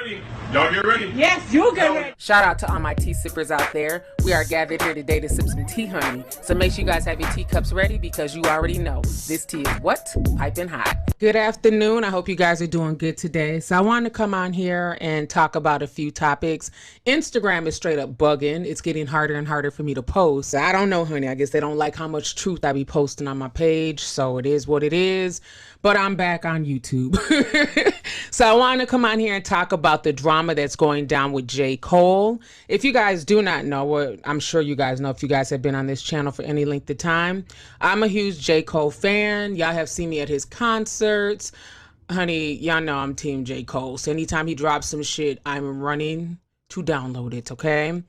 ready. Y'all get ready. Yes, you get ready. Shout out to all my tea sippers out there. We are gathered here today to sip some tea, honey. So make sure you guys have your teacups ready because you already know this tea is what? Piping hot. Good afternoon. I hope you guys are doing good today. So I wanted to come on here and talk about a few topics. Instagram is straight up bugging. It's getting harder and harder for me to post. I don't know, honey. I guess they don't like how much truth I be posting on my page. So it is what it is. But I'm back on YouTube. So I want to come on here and talk about the drama that's going down with J. Cole. If you guys do not know, what I'm sure you guys know if you guys have been on this channel for any length of time, I'm a huge J. Cole fan. Y'all have seen me at his concerts. Honey, y'all know I'm Team J. Cole. So anytime he drops some shit, I'm running to download it, okay?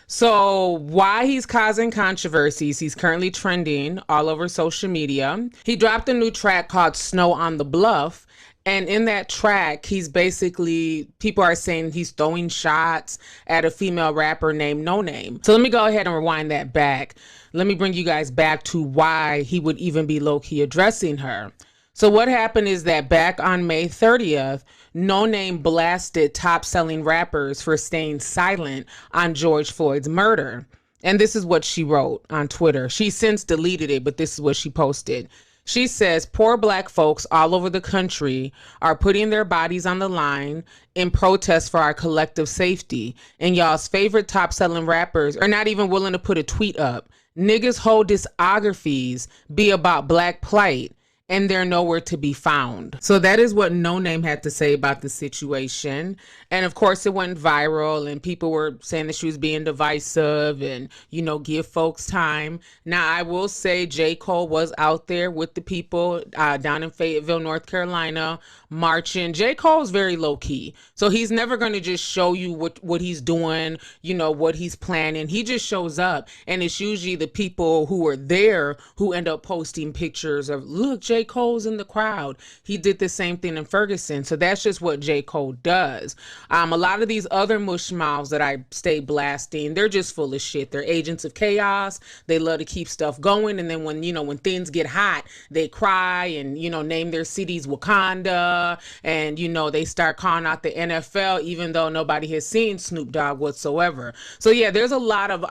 So why he's causing controversies, he's currently trending all over social media. He dropped a new track called Snow on the Bluff. And in that track, he's basically, people are saying he's throwing shots at a female rapper named Noname. So let me go ahead and rewind that back. Let me bring you guys back to why he would even be low-key addressing her. So what happened is that back on May 30th, Noname blasted top-selling rappers for staying silent on George Floyd's murder. And this is what she wrote on Twitter. She since deleted it, but this is what she posted. She says, poor black folks all over the country are putting their bodies on the line in protest for our collective safety. And y'all's favorite top-selling rappers are not even willing to put a tweet up. Niggas' whole discographies be about black plight, and they're nowhere to be found. So that is what Noname had to say about the situation. And of course it went viral and people were saying that she was being divisive and, you know, give folks time. Now I will say J. Cole was out there with the people down in Fayetteville, North Carolina, marching. J. Cole is very low key. So he's never going to just show you what he's doing, you know, what he's planning. He just shows up and it's usually the people who are there who end up posting pictures of, look, J. Cole's in the crowd. He did the same thing in Ferguson. So that's just what J. Cole does. A lot of these other mush mouths that I stay blasting, they're just full of shit. They're agents of chaos. They love to keep stuff going. And then when, you know, when things get hot, they cry and, you know, name their cities Wakanda. And, you know, they start calling out the NFL, even though nobody has seen Snoop Dogg whatsoever. So yeah, there's a lot of,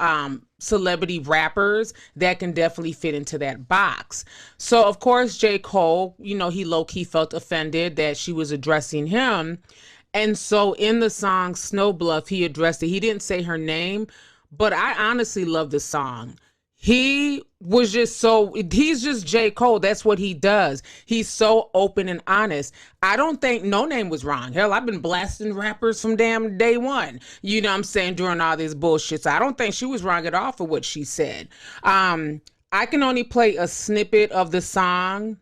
celebrity rappers that can definitely fit into that box. So of course J. Cole, you know, he low-key felt offended that she was addressing him. And so in the song Snow Bluff, he addressed it. He didn't say her name, but I honestly love the song. He was just he's just J. Cole. That's what he does. He's so open and honest. I don't think Noname was wrong. Hell, I've been blasting rappers from damn day one. You know what I'm saying? During all this bullshit. So I don't think she was wrong at all for what she said. I can only play a snippet of the song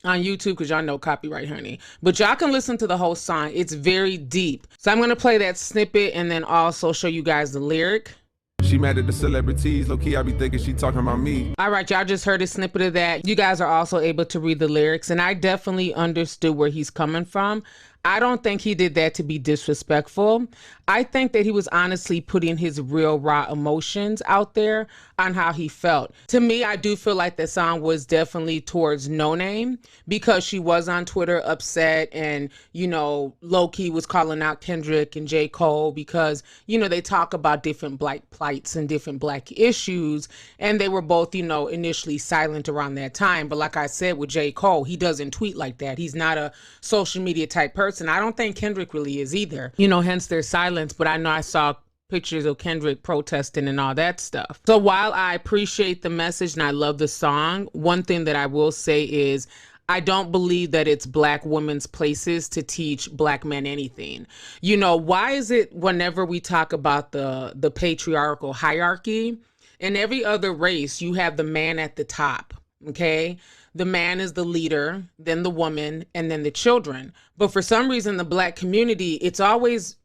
on YouTube because y'all know copyright, honey. But y'all can listen to the whole song. It's very deep. So I'm going to play that snippet and then also show you guys the lyric. She mad at the celebrities. Low-key, I be thinking she talking about me. All right, y'all just heard a snippet of that. You guys are also able to read the lyrics, and I definitely understood where he's coming from. I don't think he did that to be disrespectful. I think that he was honestly putting his real raw emotions out there on how he felt. To me, I do feel like the song was definitely towards Noname because she was on Twitter upset and, you know, low-key was calling out Kendrick and J. Cole because, you know, they talk about different black plights and different black issues. And they were both, you know, initially silent around that time. But like I said, with J. Cole, he doesn't tweet like that. He's not a social media type person. I don't think Kendrick really is either, you know, hence their silence. But I know I saw pictures of Kendrick protesting and all that stuff. So while I appreciate the message and I love the song, one thing that I will say is I don't believe that it's black women's places to teach black men anything. You know, why is it whenever we talk about the patriarchal hierarchy, in every other race, you have the man at the top, okay? The man is the leader, then the woman, and then the children. But for some reason, the black community, it's always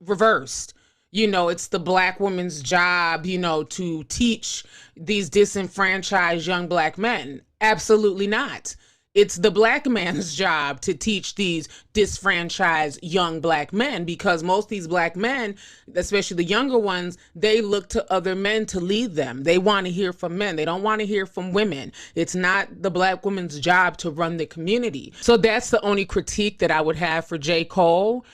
reversed. You know, it's the black woman's job, you know, to teach these disenfranchised young black men. Absolutely not. It's the black man's job to teach these disfranchised young black men, because most of these black men, especially the younger ones, they look to other men to lead them. They want to hear from men. They don't want to hear from women. It's not the black woman's job to run the community. So that's the only critique that I would have for J. Cole.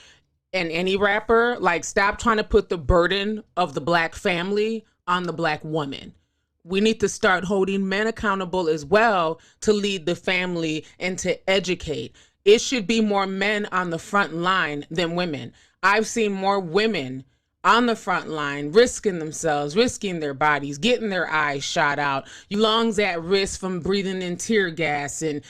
and any rapper, like, stop trying to put the burden of the Black family on the Black woman. We need to start holding men accountable as well to lead the family and to educate. It should be more men on the front line than women. I've seen more women on the front line risking themselves, risking their bodies, getting their eyes shot out, lungs at risk from breathing in tear gas and,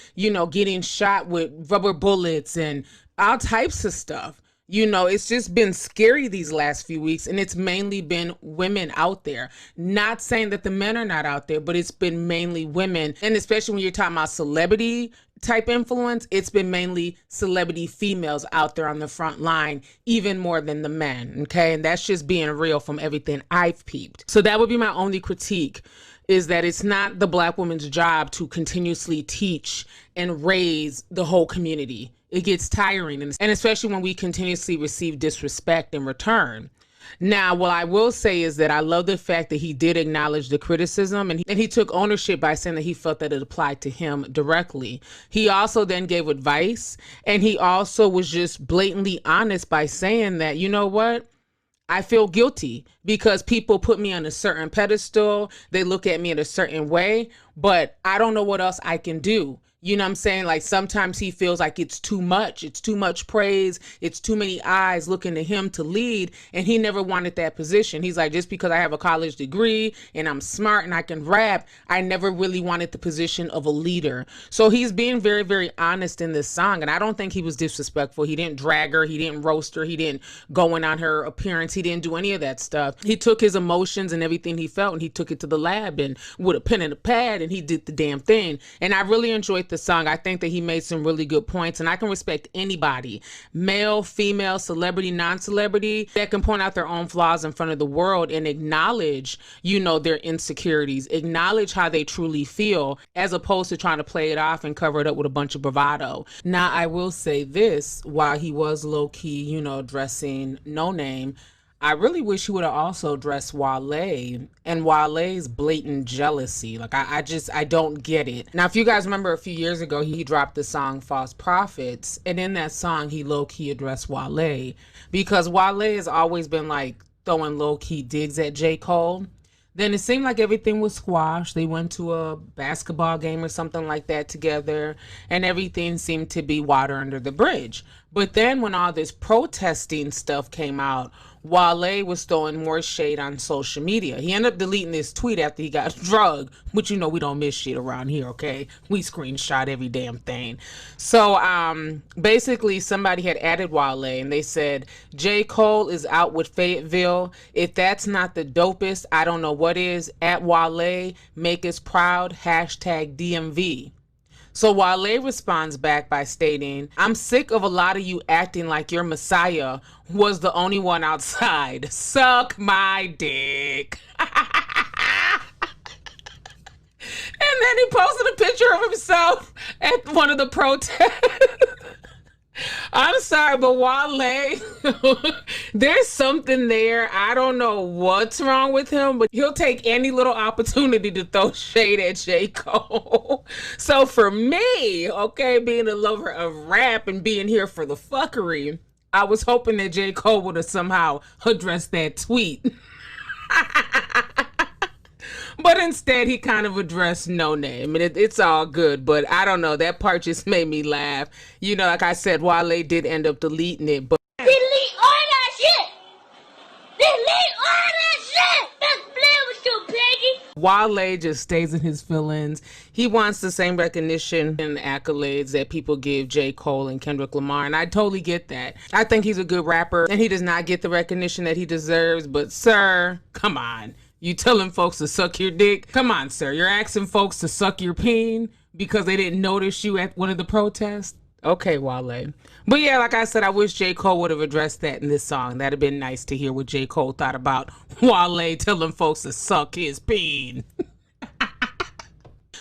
getting shot with rubber bullets and all types of stuff. It's just been scary these last few weeks, and it's mainly been women out there. Not saying that the men are not out there, but it's been mainly women. And especially when you're talking about celebrity type influence, it's been mainly celebrity females out there on the front line, even more than the men, okay? And that's just being real from everything I've peeped. So that would be my only critique, is that it's not the Black woman's job to continuously teach and raise the whole community. It gets tiring, and especially when we continuously receive disrespect in return. Now, what I will say is that I love the fact that he did acknowledge the criticism, and he took ownership by saying that he felt that it applied to him directly. He also then gave advice, and he also was just blatantly honest by saying that, you know what? I feel guilty because people put me on a certain pedestal. They look at me in a certain way, but I don't know what else I can do. You know what I'm saying? Like, sometimes he feels like it's too much. It's too much praise. It's too many eyes looking to him to lead. And he never wanted that position. He's like, just because I have a college degree and I'm smart and I can rap, I never really wanted the position of a leader. So he's being very, very honest in this song. And I don't think he was disrespectful. He didn't drag her. He didn't roast her. He didn't go in on her appearance. He didn't do any of that stuff. He took his emotions and everything he felt, and he took it to the lab and with a pen and a pad, and he did the damn thing. And I really enjoyed the song. I think that he made some really good points, and I can respect anybody, male, female, celebrity, non-celebrity, that can point out their own flaws in front of the world and acknowledge, their insecurities, acknowledge how they truly feel, as opposed to trying to play it off and cover it up with a bunch of bravado. Now, I will say this, while he was low-key, addressing noname, I really wish he would have also addressed Wale and Wale's blatant jealousy. Like, I don't get it. Now, if you guys remember a few years ago, he dropped the song False Prophets. And in that song, he low-key addressed Wale, because Wale has always been like throwing low-key digs at J. Cole. Then it seemed like everything was squashed. They went to a basketball game or something like that together, and everything seemed to be water under the bridge. But then when all this protesting stuff came out, Wale was throwing more shade on social media. He ended up deleting this tweet after he got drugged, which we don't miss shit around here, okay? We screenshot every damn thing. So basically somebody had added Wale, and they said, J. Cole is out with Fayetteville. If that's not the dopest, I don't know what is. At Wale, make us proud, #DMV. So Wale responds back by stating, I'm sick of a lot of you acting like your Messiah was the only one outside. Suck my dick. And then he posted a picture of himself at one of the protests. I'm sorry, but Wale, there's something there. I don't know what's wrong with him, but he'll take any little opportunity to throw shade at J. Cole. So for me, okay, being a lover of rap and being here for the fuckery, I was hoping that J. Cole would have somehow addressed that tweet. But instead, he kind of addressed noname, and it's all good. But I don't know, that part just made me laugh. Like I said, Wale did end up deleting it. But delete all that shit! Delete all that shit! That's playing with you, piggy! Wale just stays in his feelings. He wants the same recognition and accolades that people give J. Cole and Kendrick Lamar, and I totally get that. I think he's a good rapper, and he does not get the recognition that he deserves. But sir, come on. You telling folks to suck your dick? Come on, sir. You're asking folks to suck your peen because they didn't notice you at one of the protests? Okay, Wale. But yeah, like I said, I wish J. Cole would have addressed that in this song. That'd have been nice to hear what J. Cole thought about Wale telling folks to suck his peen.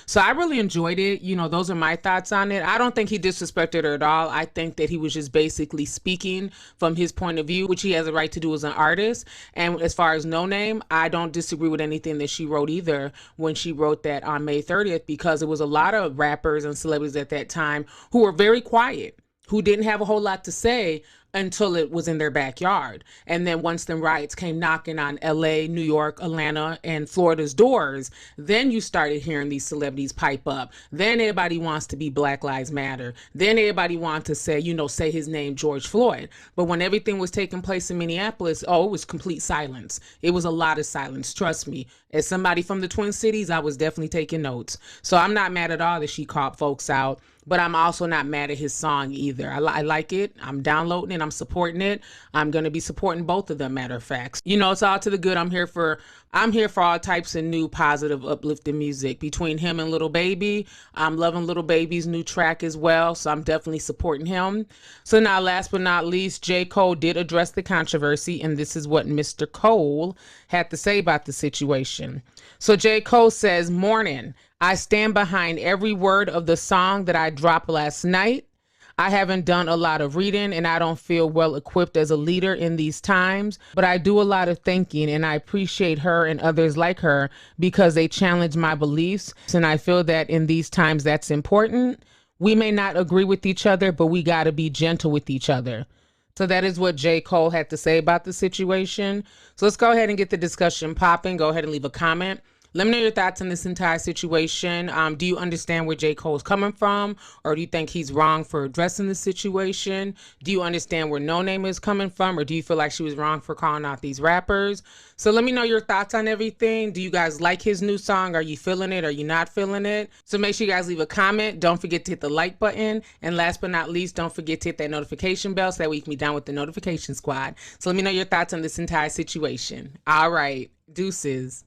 So I really enjoyed it. Those are my thoughts on it. I don't think he disrespected her at all. I think that he was just basically speaking from his point of view, which he has a right to do as an artist. And as far as noname, I don't disagree with anything that she wrote either when she wrote that on May 30th, because it was a lot of rappers and celebrities at that time who were very quiet, who didn't have a whole lot to say until it was in their backyard. And then once the riots came knocking on LA, New York, Atlanta, and Florida's doors, then you started hearing these celebrities pipe up. Then everybody wants to be Black Lives Matter. Then everybody wants to say, say his name, George Floyd. But when everything was taking place in Minneapolis, it was complete silence. It was a lot of silence, trust me. As somebody from the Twin Cities, I was definitely taking notes. So I'm not mad at all that she called folks out. But I'm also not mad at his song either. I like it. I'm downloading it. I'm supporting it. I'm going to be supporting both of them, matter of fact. It's all to the good. I'm here for all types of new, positive, uplifting music. Between him and Lil Baby, I'm loving Lil Baby's new track as well. So I'm definitely supporting him. So now, last but not least, J. Cole did address the controversy. And this is what Mr. Cole had to say about the situation. So J. Cole says, "Morning. I stand behind every word of the song that I dropped last night. I haven't done a lot of reading and I don't feel well equipped as a leader in these times, but I do a lot of thinking and I appreciate her and others like her because they challenge my beliefs. And I feel that in these times that's important. We may not agree with each other, but we got to be gentle with each other." So that is what J. Cole had to say about the situation. So let's go ahead and get the discussion popping. Go ahead and leave a comment. Let me know your thoughts on this entire situation. Do you understand where J. Cole is coming from? Or do you think he's wrong for addressing the situation? Do you understand where noname is coming from? Or do you feel like she was wrong for calling out these rappers? So let me know your thoughts on everything. Do you guys like his new song? Are you feeling it? Are you not feeling it? So make sure you guys leave a comment. Don't forget to hit the like button. And last but not least, don't forget to hit that notification bell so that way you can be down with the notification squad. So let me know your thoughts on this entire situation. All right. Deuces.